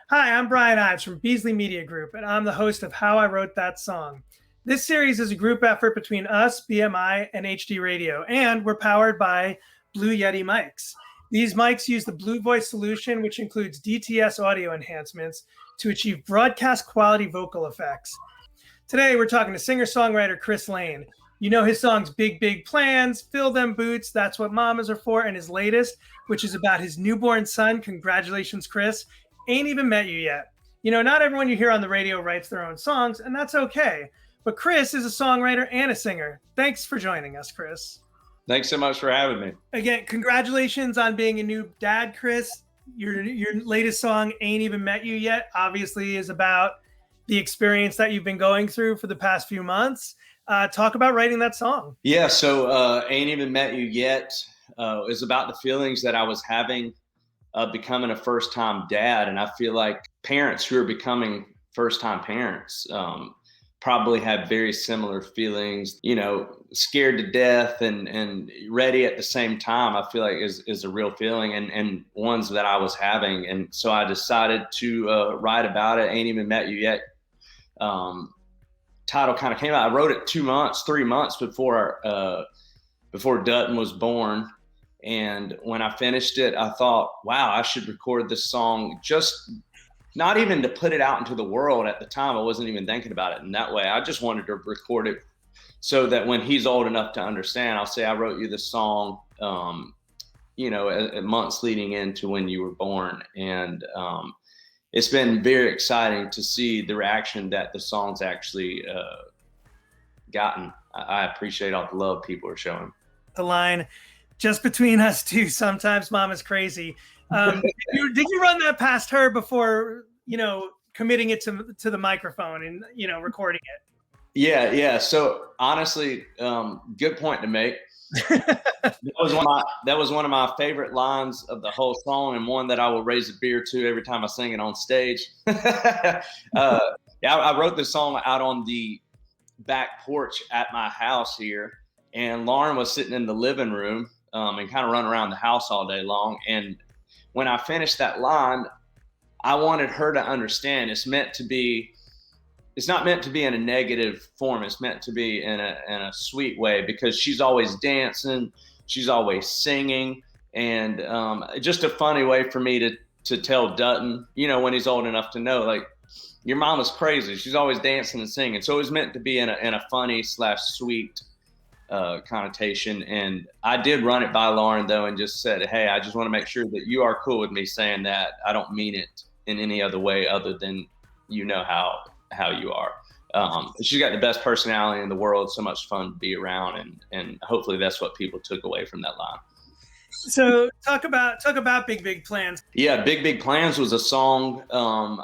Hi, I'm Brian Ives from Beasley Media Group, and I'm the host of How I Wrote That Song. This series is a group effort between us, BMI, and HD Radio, and we're powered by Blue Yeti mics. These mics use the Blue Voice solution, which includes DTS audio enhancements to achieve broadcast quality vocal effects. Today, we're talking to singer-songwriter Chris Lane. You know his songs Big Big Plans, Fill Them Boots, That's What Mamas Are For, and his latest, which is about his newborn son. Congratulations, Chris. Ain't Even Met You Yet. You know, not everyone you hear on the radio writes their own songs, and that's okay. But Chris is a songwriter and a singer. Thanks for joining us, Chris. Thanks so much for having me. Again, congratulations on being a new dad, Chris. Your latest song, Ain't Even Met You Yet, obviously is about the experience that you've been going through for the past few months. Talk about writing that song. Yeah, so Ain't Even Met You Yet is about the feelings that I was having becoming a first-time dad. And I feel like parents who are becoming first-time parents probably have very similar feelings, you know, scared to death and ready at the same time. I feel like is a real feeling and ones that I was having. And so I decided to write about it. Ain't Even Met You Yet. Title kind of came out. I wrote it 3 months before Dutton was born. And when I finished it, I thought, wow, I should record this song, just not even to put it out into the world at the time. I wasn't even thinking about it in that way. I just wanted to record it so that when he's old enough to understand, I'll say, I wrote you this song, months leading into when you were born. And it's been very exciting to see the reaction that the song's actually gotten. I appreciate all the love people are showing. The line, just between us two, sometimes Mama's crazy. Did you run that past her before, committing it to the microphone and, recording it? Yeah. So honestly, good point to make. That was one of my favorite lines of the whole song, and one that I will raise a beer to every time I sing it on stage. I wrote this song out on the back porch at my house here, and Lauren was sitting in the living room and kind of running around the house all day long. And when I finished that line, I wanted her to understand it's not meant to be in a negative form. It's meant to be in a sweet way, because she's always dancing, she's always singing, and just a funny way for me to tell Dutton, when he's old enough to know, like, your mama's crazy. She's always dancing and singing. So it was meant to be in a funny / sweet connotation. And I did run it by Lauren though, and just said, hey, I just want to make sure that you are cool with me saying that. I don't mean it in any other way other than how you are. She's got the best personality in the world, so much fun to be around, and hopefully that's what people took away from that line. So talk about Big Big Plans. Yeah, Big Big Plans was a song.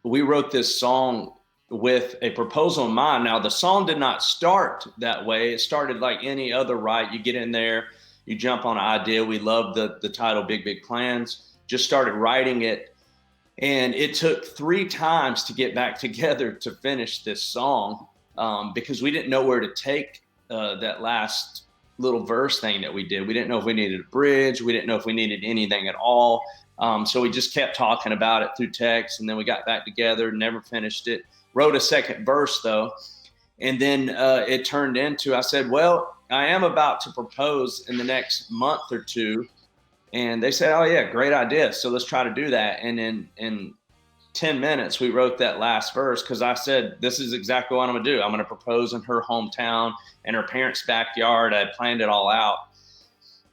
We wrote this song with a proposal in mind. Now, the song did not start that way. It started like any other write. You get in there, you jump on an idea. We loved the title Big Big Plans, just started writing it. And it took 3 times to get back together to finish this song because we didn't know where to take that last little verse thing that we did. We didn't know if we needed a bridge. We didn't know if we needed anything at all. So we just kept talking about it through text, and then we got back together, never finished it. Wrote a second verse though. And then it turned into, I said, well, I am about to propose in the next month or 2. And they said, oh yeah, great idea. So let's try to do that. And in 10 minutes, we wrote that last verse, because I said, this is exactly what I'm gonna do. I'm gonna propose in her hometown, in her parents' backyard. I planned it all out.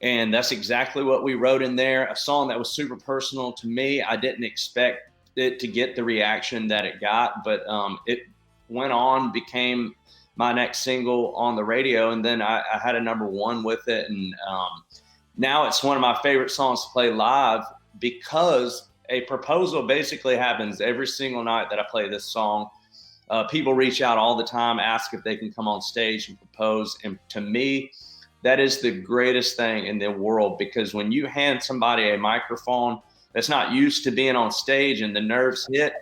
And that's exactly what we wrote in there. A song that was super personal to me. I didn't expect it to get the reaction that it got, but it went on, became my next single on the radio. And then I had a #1 with it. And now it's one of my favorite songs to play live, because a proposal basically happens every single night that I play this song. People reach out all the time, ask if they can come on stage and propose. And to me, that is the greatest thing in the world, because when you hand somebody a microphone that's not used to being on stage and the nerves hit,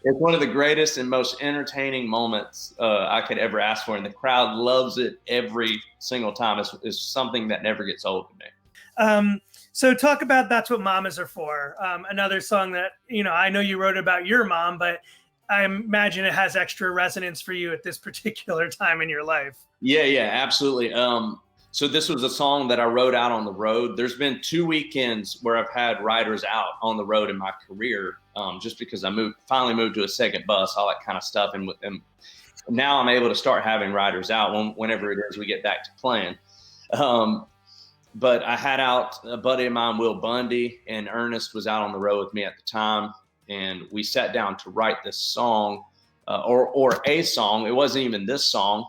it's one of the greatest and most entertaining moments I could ever ask for. And the crowd loves it every single time. It's something that never gets old to me. So talk about That's What Mamas Are For. Another song that, I know you wrote about your mom, but I imagine it has extra resonance for you at this particular time in your life. Yeah, absolutely. So this was a song that I wrote out on the road. There's been 2 weekends where I've had riders out on the road in my career, just because I finally moved to a second bus, all that kind of stuff. And now I'm able to start having riders out whenever it is we get back to playing. But I had out a buddy of mine, Will Bundy, and Ernest was out on the road with me at the time. And we sat down to write this song, or a song. It wasn't even this song.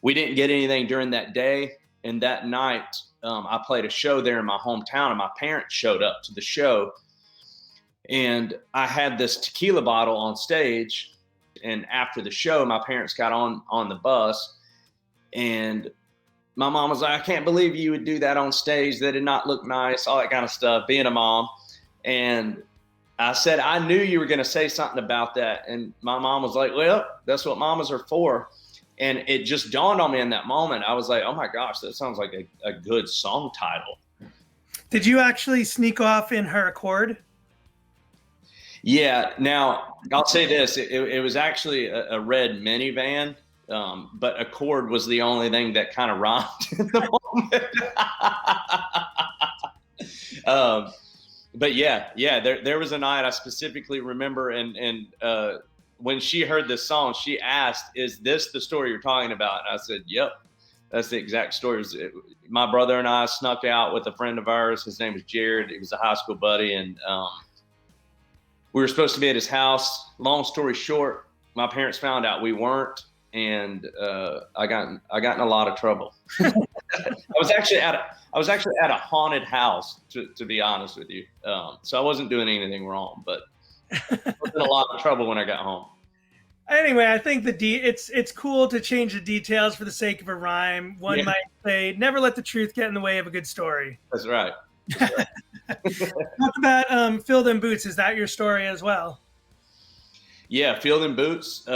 We didn't get anything during that day. And that night, I played a show there in my hometown, and my parents showed up to the show. And I had this tequila bottle on stage. And after the show, my parents got on the bus, and my mom was like, I can't believe you would do that on stage. That did not look nice, all that kind of stuff, being a mom. And I said, I knew you were going to say something about that. And my mom was like, well, that's what mamas are for. And it just dawned on me in that moment. I was like, oh my gosh, that sounds like a good song title. Did you actually sneak off in her Accord? Yeah. Now, I'll say this. It was actually a red minivan. But Accord was the only thing that kind of rhymed in the moment. But yeah, there was a night I specifically remember, and when she heard this song, she asked, is this the story you're talking about? And I said, yep, that's the exact story. My brother and I snuck out with a friend of ours. His name was Jared. He was a high school buddy. And we were supposed to be at his house. Long story short, my parents found out we weren't. And I got in a lot of trouble. I was actually at a haunted house, to be honest with you. So I wasn't doing anything wrong, but I was in a lot of trouble when I got home. Anyway, I think it's cool to change the details for the sake of a rhyme. One might say, never let the truth get in the way of a good story. That's right. Talk about Filled in Boots. Is that your story as well? Yeah, Filled in Boots.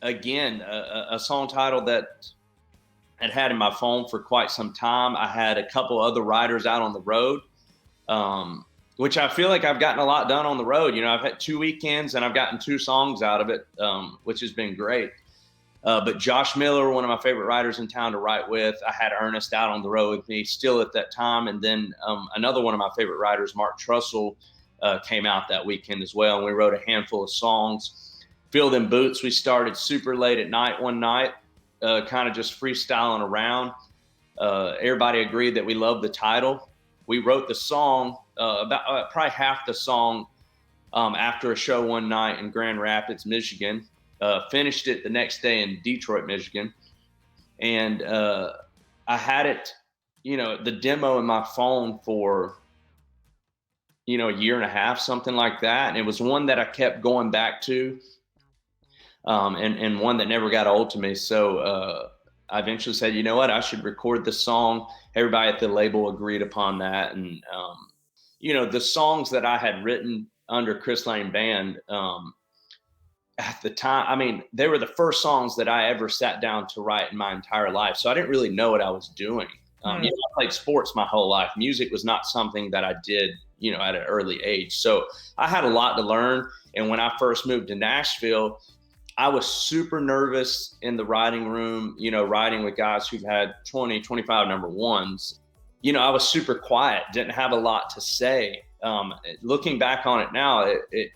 Again, a song title that I'd had in my phone for quite some time. I had a couple other writers out on the road, which I feel like I've gotten a lot done on the road. I've had 2 weekends and I've gotten 2 songs out of it, which has been great. But Josh Miller, one of my favorite writers in town to write with, I had Ernest out on the road with me still at that time. And then another one of my favorite writers, Mark Trussell, came out that weekend as well. And we wrote a handful of songs. Filled in Boots, we started super late at night one night, kind of just freestyling around. Everybody agreed that we loved the title. We wrote the song, about probably half the song, after a show one night in Grand Rapids, Michigan. Finished it the next day in Detroit, Michigan. And I had it, the demo in my phone for, a year and a half, something like that. And it was one that I kept going back to. And one that never got old to me. So I eventually said, you know what, I should record this song. Everybody at the label agreed upon that. And, the songs that I had written under Chris Lane Band at the time, they were the first songs that I ever sat down to write in my entire life. So I didn't really know what I was doing. I played sports my whole life. Music was not something that I did, at an early age. So I had a lot to learn. And when I first moved to Nashville, I was super nervous in the writing room, writing with guys who've had 20, 25 number ones. I was super quiet, didn't have a lot to say. Looking back on it now, it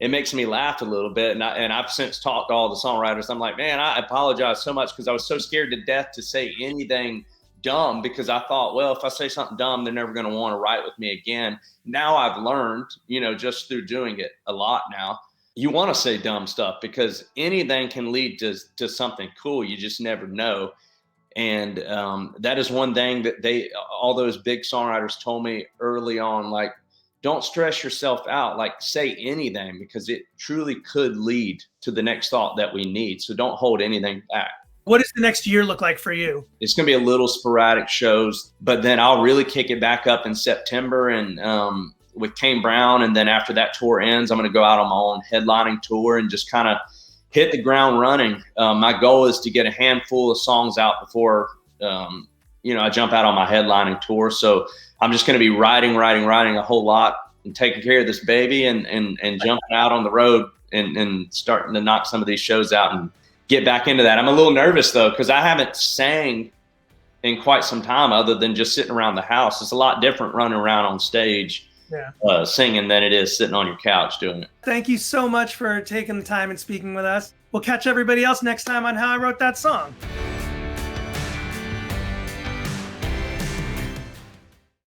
makes me laugh a little bit. And I've since talked to all the songwriters. I'm like, man, I apologize so much because I was so scared to death to say anything dumb, because I thought, well, if I say something dumb, they're never going to want to write with me again. Now I've learned, just through doing it a lot now, you want to say dumb stuff because anything can lead to something cool. You just never know. And that is one thing that all those big songwriters told me early on, like, don't stress yourself out, like say anything, because it truly could lead to the next thought that we need. So don't hold anything back. What does the next year look like for you? It's going to be a little sporadic shows, but then I'll really kick it back up in September and with Kane Brown. And then after that tour ends, I'm going to go out on my own headlining tour and just kind of hit the ground running. My goal is to get a handful of songs out before, I jump out on my headlining tour. So I'm just going to be riding a whole lot and taking care of this baby and jumping out on the road and starting to knock some of these shows out and get back into that. I'm a little nervous though, because I haven't sang in quite some time other than just sitting around the house. It's a lot different running around on stage singing than it is sitting on your couch doing it. Thank you so much for taking the time and speaking with us. We'll catch everybody else next time on How I Wrote That Song.